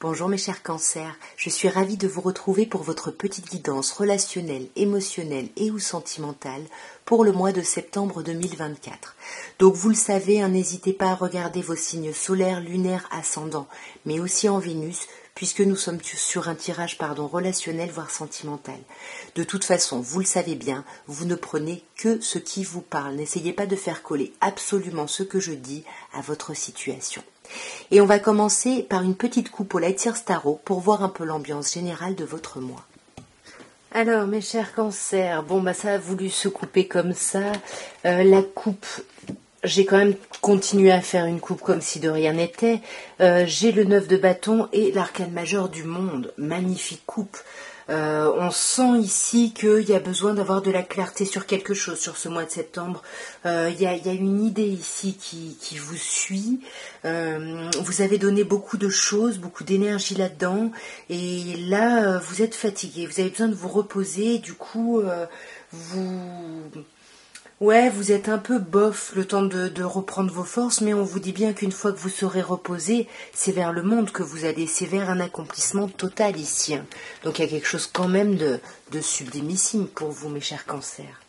Bonjour mes chers cancers, je suis ravie de vous retrouver pour votre petite guidance relationnelle, émotionnelle et ou sentimentale pour le mois de septembre 2024. Donc vous le savez, n'hésitez pas à regarder vos signes solaires, lunaires, ascendants, mais aussi en Vénus, puisque nous sommes sur un tirage relationnel voire sentimental. De toute façon, vous le savez bien, vous ne prenez que ce qui vous parle. N'essayez pas de faire coller absolument ce que je dis à votre situation. Et on va commencer par une petite coupe au Light-Year Tarot pour voir un peu l'ambiance générale de votre mois. Alors mes chers cancers, ça a voulu se couper comme ça. La coupe, j'ai quand même continué à faire une coupe comme si de rien n'était. J'ai le 9 de bâton et l'arcane majeur du monde. Magnifique coupe. On sent ici qu'il y a besoin d'avoir de la clarté sur quelque chose sur ce mois de septembre. Il y a une idée ici qui vous suit. Vous avez donné beaucoup de choses, beaucoup d'énergie là-dedans. Et là, vous êtes fatigué. Vous avez besoin de vous reposer. Du coup, vous êtes un peu bof le temps de reprendre vos forces, mais on vous dit bien qu'une fois que vous serez reposé, c'est vers le monde que vous allez, c'est vers un accomplissement total ici. Donc il y a quelque chose quand même de sublimissime pour vous, mes chers cancers.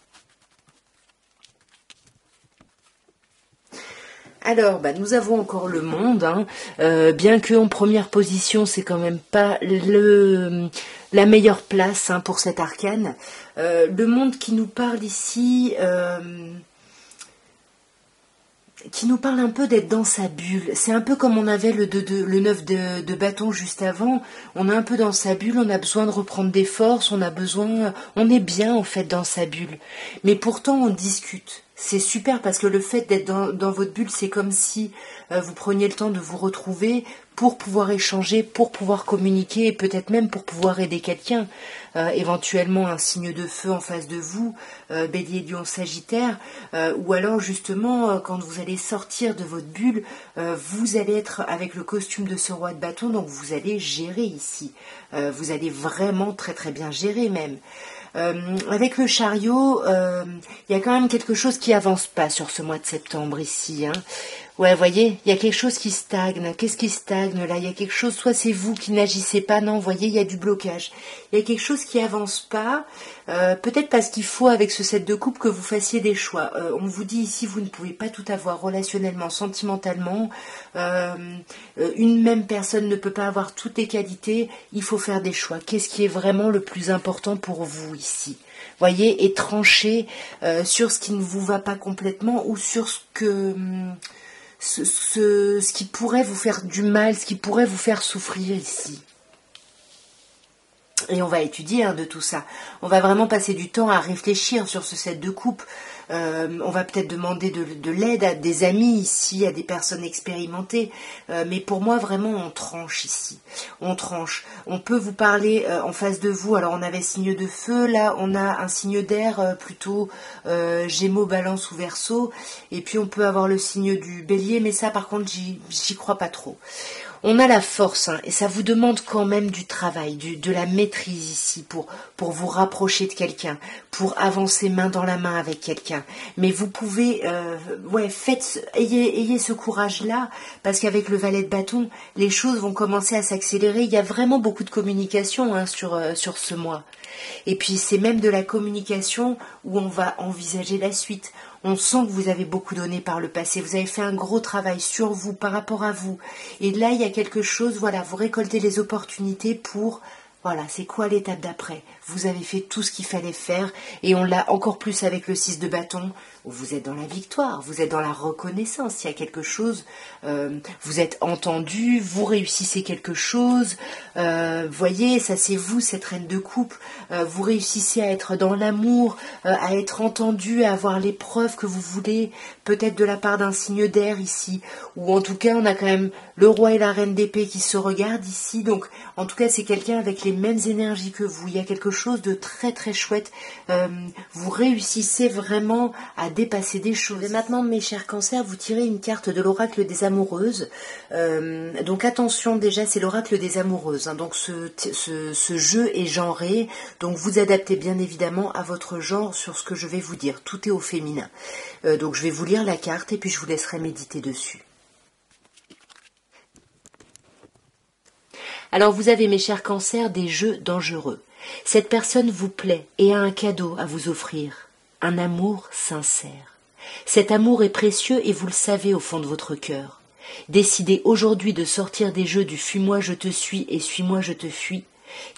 Alors, nous avons encore le monde, bien que en première position, c'est quand même pas la meilleure place pour cet arcane. Le monde qui nous parle ici, qui nous parle un peu d'être dans sa bulle. C'est un peu comme on avait le 9 de bâton juste avant. On est un peu dans sa bulle, on a besoin de reprendre des forces, on est bien en fait dans sa bulle. Mais pourtant on discute. C'est super parce que le fait d'être dans votre bulle, c'est comme si vous preniez le temps de vous retrouver pour pouvoir échanger, pour pouvoir communiquer et peut-être même pour pouvoir aider quelqu'un. Éventuellement un signe de feu en face de vous, Bélier, Lion, Sagittaire, ou alors justement quand vous allez sortir de votre bulle, vous allez être avec le costume de ce roi de bâton, donc vous allez gérer ici. Vous allez vraiment très très bien gérer même. Avec le chariot, il y a quand même quelque chose qui avance pas sur ce mois de septembre ici. Ouais, vous voyez, il y a quelque chose qui stagne. Qu'est-ce qui stagne là? Il y a quelque chose, soit c'est vous qui n'agissez pas, non, vous voyez, il y a du blocage. Il y a quelque chose qui avance pas, peut-être parce qu'il faut, avec ce set de coupe, que vous fassiez des choix. On vous dit ici, vous ne pouvez pas tout avoir relationnellement, sentimentalement. Une même personne ne peut pas avoir toutes les qualités, il faut faire des choix. Qu'est-ce qui est vraiment le plus important pour vous ici? Voyez, et trancher sur ce qui ne vous va pas complètement ou sur ce qui pourrait vous faire du mal, ce qui pourrait vous faire souffrir ici. Et on va étudier de tout ça. On va vraiment passer du temps à réfléchir sur ce set de coupe. On va peut-être demander de l'aide à des amis ici, à des personnes expérimentées. Mais pour moi, vraiment, on tranche ici. On tranche. On peut vous parler en face de vous. Alors, on avait signe de feu. Là, on a un signe d'air plutôt Gémeaux, Balance ou Verseau. Et puis, on peut avoir le signe du Bélier. Mais ça, par contre, j'y crois pas trop. On a la force, et ça vous demande quand même du travail, de la maîtrise ici pour vous rapprocher de quelqu'un, pour avancer main dans la main avec quelqu'un. Mais vous pouvez, ayez ce courage-là, parce qu'avec le valet de bâton, les choses vont commencer à s'accélérer. Il y a vraiment beaucoup de communication sur ce mois. Et puis c'est même de la communication où on va envisager la suite. On sent que vous avez beaucoup donné par le passé. Vous avez fait un gros travail sur vous, par rapport à vous. Et là, il y a quelque chose, vous récoltez les opportunités pour... Voilà, c'est quoi l'étape d'après? Vous avez fait tout ce qu'il fallait faire et on l'a encore plus avec le 6 de bâton. Vous êtes dans la victoire, vous êtes dans la reconnaissance. Il y a quelque chose, vous êtes entendu, vous réussissez quelque chose. Voyez, ça c'est vous, cette reine de coupe. Vous réussissez à être dans l'amour, à être entendu, à avoir les preuves que vous voulez, peut-être de la part d'un signe d'air ici. Ou en tout cas, on a quand même le roi et la reine d'épée qui se regardent ici. Donc, en tout cas, c'est quelqu'un avec les mêmes énergies que vous. Il y a quelque chose de très très chouette. Vous réussissez vraiment à dépasser des choses. Et maintenant, mes chers cancers, vous tirez une carte de l'oracle des amoureuses. Donc attention, déjà, c'est l'oracle des amoureuses. Donc ce jeu est genré. Donc vous adaptez bien évidemment à votre genre sur ce que je vais vous dire. Tout est au féminin. Donc je vais vous lire la carte et puis je vous laisserai méditer dessus. Alors vous avez, mes chers cancers, des jeux dangereux. Cette personne vous plaît et a un cadeau à vous offrir, un amour sincère. Cet amour est précieux et vous le savez au fond de votre cœur. Décidez aujourd'hui de sortir des jeux du fuis-moi je te suis et suis-moi je te fuis,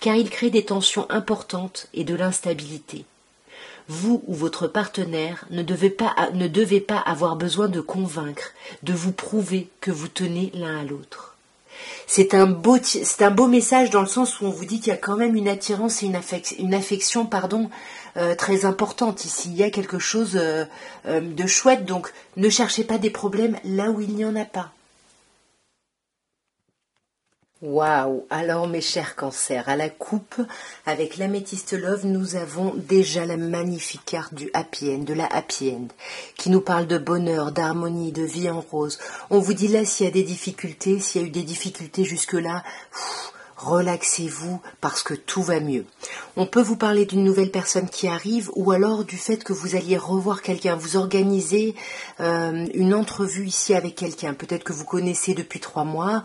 car il crée des tensions importantes et de l'instabilité. Vous ou votre partenaire ne devez pas avoir besoin de convaincre, de vous prouver que vous tenez l'un à l'autre. C'est un beau message dans le sens où on vous dit qu'il y a quand même une attirance et une affection, très importante ici. Il y a quelque chose de chouette, donc ne cherchez pas des problèmes là où il n'y en a pas. Waouh! Alors mes chers cancers, à la coupe, avec l'améthyste love, nous avons déjà la magnifique carte du happy end, de la happy end, qui nous parle de bonheur, d'harmonie, de vie en rose. On vous dit là s'il y a des difficultés, s'il y a eu des difficultés jusque-là, relaxez-vous parce que tout va mieux. On peut vous parler d'une nouvelle personne qui arrive ou alors du fait que vous alliez revoir quelqu'un, vous organisez une entrevue ici avec quelqu'un, peut-être que vous connaissez depuis 3 mois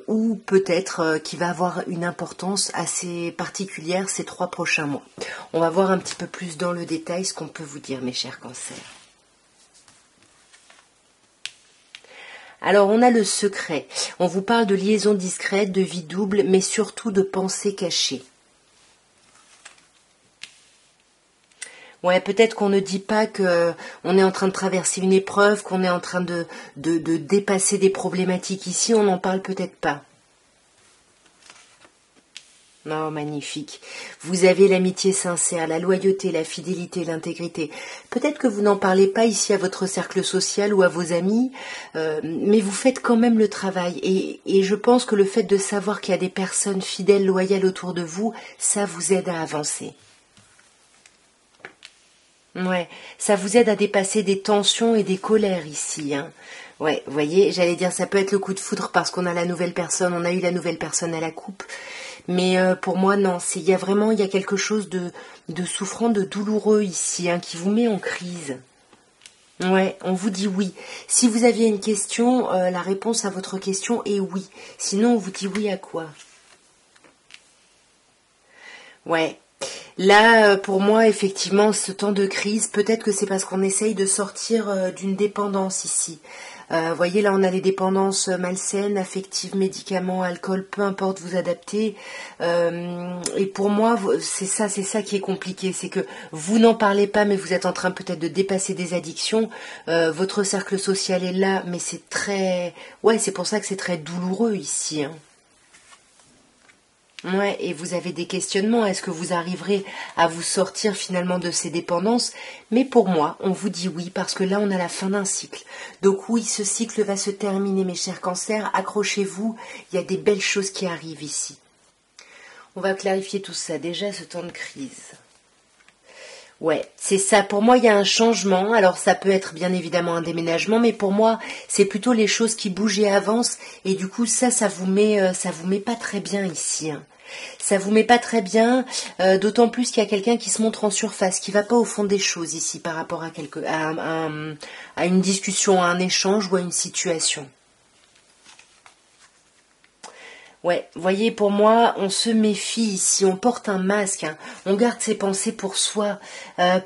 ou peut-être qui va avoir une importance assez particulière ces 3 prochains mois. On va voir un petit peu plus dans le détail ce qu'on peut vous dire, mes chers cancers. Alors on a le secret, on vous parle de liaison discrète, de vie double, mais surtout de pensées cachées. Ouais, peut-être qu'on ne dit pas que on est en train de traverser une épreuve, qu'on est en train de dépasser des problématiques ici, on n'en parle peut-être pas. Non, magnifique. Vous avez l'amitié sincère, la loyauté, la fidélité, l'intégrité. Peut-être que vous n'en parlez pas ici à votre cercle social ou à vos amis, mais vous faites quand même le travail. Et je pense que le fait de savoir qu'il y a des personnes fidèles, loyales autour de vous, ça vous aide à avancer. Ouais, ça vous aide à dépasser des tensions et des colères ici, hein. Ouais, vous voyez, j'allais dire ça peut être le coup de foudre parce qu'on a la nouvelle personne, on a eu la nouvelle personne à la coupe. Mais pour moi, non, il y a quelque chose de souffrant, de douloureux ici, hein, qui vous met en crise. Ouais, on vous dit oui. Si vous aviez une question, la réponse à votre question est oui. Sinon, on vous dit oui à quoi? Ouais. Là, pour moi, effectivement, ce temps de crise, peut-être que c'est parce qu'on essaye de sortir d'une dépendance ici. Voyez, là, on a les dépendances malsaines, affectives, médicaments, alcool, peu importe, vous adaptez. Et pour moi, c'est ça qui est compliqué, c'est que vous n'en parlez pas, mais vous êtes en train peut-être de dépasser des addictions. Votre cercle social est là, mais c'est très... Ouais, c'est pour ça que c'est très douloureux ici, hein. Ouais, et vous avez des questionnements. Est-ce que vous arriverez à vous sortir finalement de ces dépendances? Mais pour moi, on vous dit oui, parce que là, on a la fin d'un cycle. Donc oui, ce cycle va se terminer, mes chers cancers. Accrochez-vous, il y a des belles choses qui arrivent ici. On va clarifier tout ça. Déjà, ce temps de crise. Ouais, c'est ça. Pour moi, il y a un changement. Alors, ça peut être bien évidemment un déménagement, mais pour moi, c'est plutôt les choses qui bougent et avancent. Et du coup, ça vous met pas très bien ici, hein. Ça vous met pas très bien, d'autant plus qu'il y a quelqu'un qui se montre en surface, qui va pas au fond des choses ici par rapport à une discussion, à un échange ou à une situation. Ouais, voyez, pour moi, on se méfie ici, on porte un masque, hein, on garde ses pensées pour soi,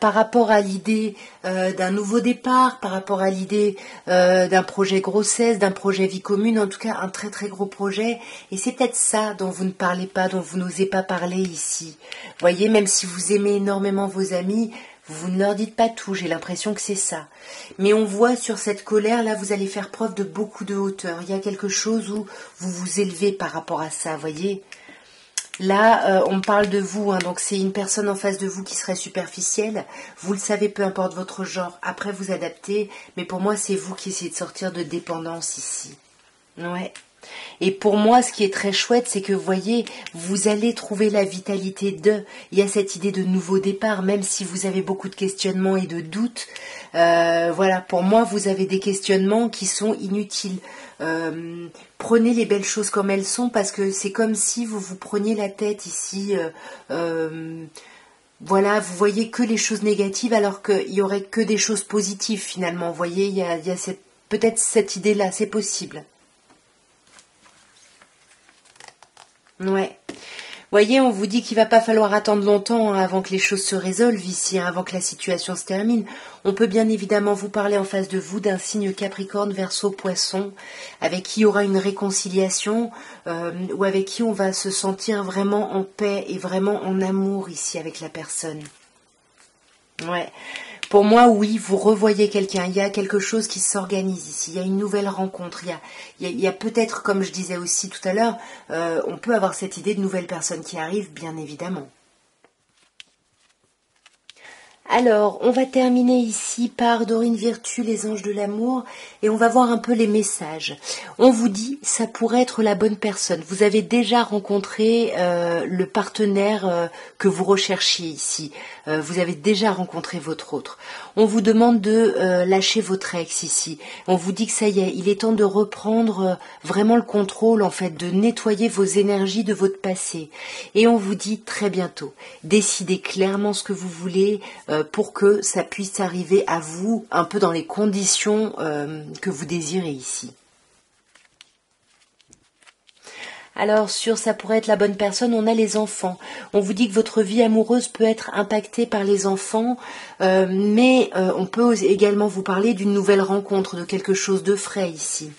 par rapport à l'idée d'un nouveau départ, par rapport à l'idée d'un projet grossesse, d'un projet vie commune, en tout cas un très très gros projet, et c'est peut-être ça dont vous ne parlez pas, dont vous n'osez pas parler ici. Voyez, même si vous aimez énormément vos amis, vous ne leur dites pas tout, j'ai l'impression que c'est ça. Mais on voit sur cette colère, là, vous allez faire preuve de beaucoup de hauteur. Il y a quelque chose où vous vous élevez par rapport à ça, voyez. Là, on parle de vous, hein, donc c'est une personne en face de vous qui serait superficielle. Vous le savez, peu importe votre genre. Après, vous adaptez. Mais pour moi, c'est vous qui essayez de sortir de dépendance ici. Ouais. Et pour moi, ce qui est très chouette, c'est que, vous voyez, vous allez trouver la vitalité de... Il y a cette idée de nouveau départ, même si vous avez beaucoup de questionnements et de doutes. Voilà, pour moi, vous avez des questionnements qui sont inutiles. Prenez les belles choses comme elles sont, parce que c'est comme si vous preniez la tête ici... voilà, vous voyez que les choses négatives, alors qu'il y aurait que des choses positives, finalement. Vous voyez, il y a peut-être cette idée-là, c'est possible. Ouais. Voyez, on vous dit qu'il va pas falloir attendre longtemps avant que les choses se résolvent ici, avant que la situation se termine. On peut bien évidemment vous parler en face de vous d'un signe Capricorne, Verseau, Poisson, avec qui il y aura une réconciliation, ou avec qui on va se sentir vraiment en paix et vraiment en amour ici avec la personne. Ouais. Pour moi, oui, vous revoyez quelqu'un. Il y a quelque chose qui s'organise ici. Il y a une nouvelle rencontre. Il y a peut-être, comme je disais aussi tout à l'heure, on peut avoir cette idée de nouvelles personnes qui arrivent, bien évidemment. Alors, on va terminer ici par Dorine Virtue, les anges de l'amour, et on va voir un peu les messages. On vous dit, ça pourrait être la bonne personne. Vous avez déjà rencontré le partenaire que vous recherchiez ici. Vous avez déjà rencontré votre autre. On vous demande de lâcher votre ex ici. On vous dit que ça y est, il est temps de reprendre vraiment le contrôle, en fait, de nettoyer vos énergies de votre passé. Et on vous dit très bientôt, décidez clairement ce que vous voulez, pour que ça puisse arriver à vous un peu dans les conditions que vous désirez ici. Alors sur ça pourrait être la bonne personne, on a les enfants. On vous dit que votre vie amoureuse peut être impactée par les enfants, mais on peut également vous parler d'une nouvelle rencontre, de quelque chose de frais ici.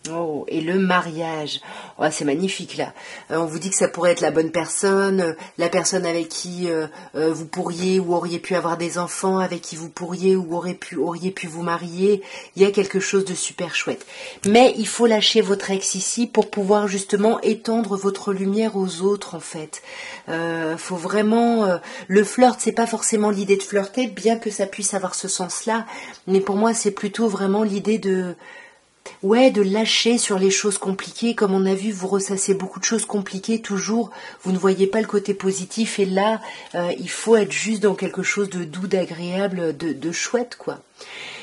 Oh, et le mariage. Oh, c'est magnifique là. On vous dit que ça pourrait être la bonne personne, la personne avec qui vous pourriez ou auriez pu avoir des enfants, avec qui vous pourriez ou auriez pu vous marier. Il y a quelque chose de super chouette. Mais il faut lâcher votre ex ici pour pouvoir justement étendre votre lumière aux autres en fait. Faut vraiment... le flirt, c'est pas forcément l'idée de flirter, bien que ça puisse avoir ce sens-là. Mais pour moi, c'est plutôt vraiment l'idée de... Ouais, de lâcher sur les choses compliquées. Comme on a vu, vous ressassez beaucoup de choses compliquées toujours. Vous ne voyez pas le côté positif. Et là, il faut être juste dans quelque chose de doux, d'agréable, de chouette, quoi.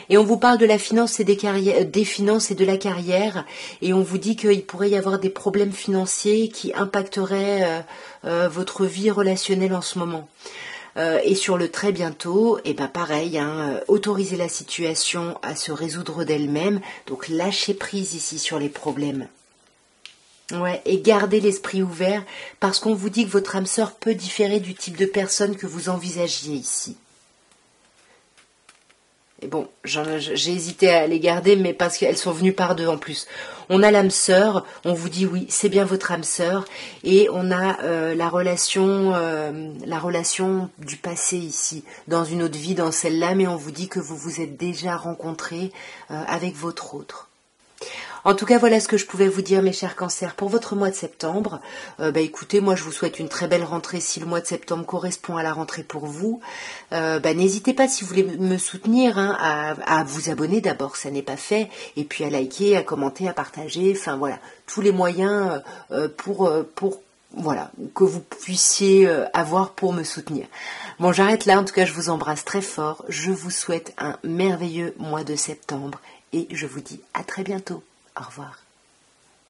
Et on vous parle de la finance et des finances et de la carrière. Et on vous dit qu'il pourrait y avoir des problèmes financiers qui impacteraient votre vie relationnelle en ce moment. Et sur le très bientôt, et ben pareil, autoriser la situation à se résoudre d'elle-même, donc lâcher prise ici sur les problèmes. Ouais, et garder l'esprit ouvert, parce qu'on vous dit que votre âme sœur peut différer du type de personne que vous envisagiez ici. Et bon, j'ai hésité à les garder, mais parce qu'elles sont venues par deux en plus. On a l'âme sœur, on vous dit oui, c'est bien votre âme sœur, et on a la relation du passé ici, dans une autre vie, dans celle-là, mais on vous dit que vous vous êtes déjà rencontrés avec votre autre. En tout cas, voilà ce que je pouvais vous dire, mes chers cancers, pour votre mois de septembre. Écoutez, moi, je vous souhaite une très belle rentrée si le mois de septembre correspond à la rentrée pour vous. N'hésitez pas, si vous voulez me soutenir, à vous abonner d'abord, ça n'est pas fait, et puis à liker, à commenter, à partager, enfin voilà, tous les moyens pour voilà, que vous puissiez avoir pour me soutenir. Bon, j'arrête là, en tout cas, je vous embrasse très fort, je vous souhaite un merveilleux mois de septembre, et je vous dis à très bientôt. Au revoir.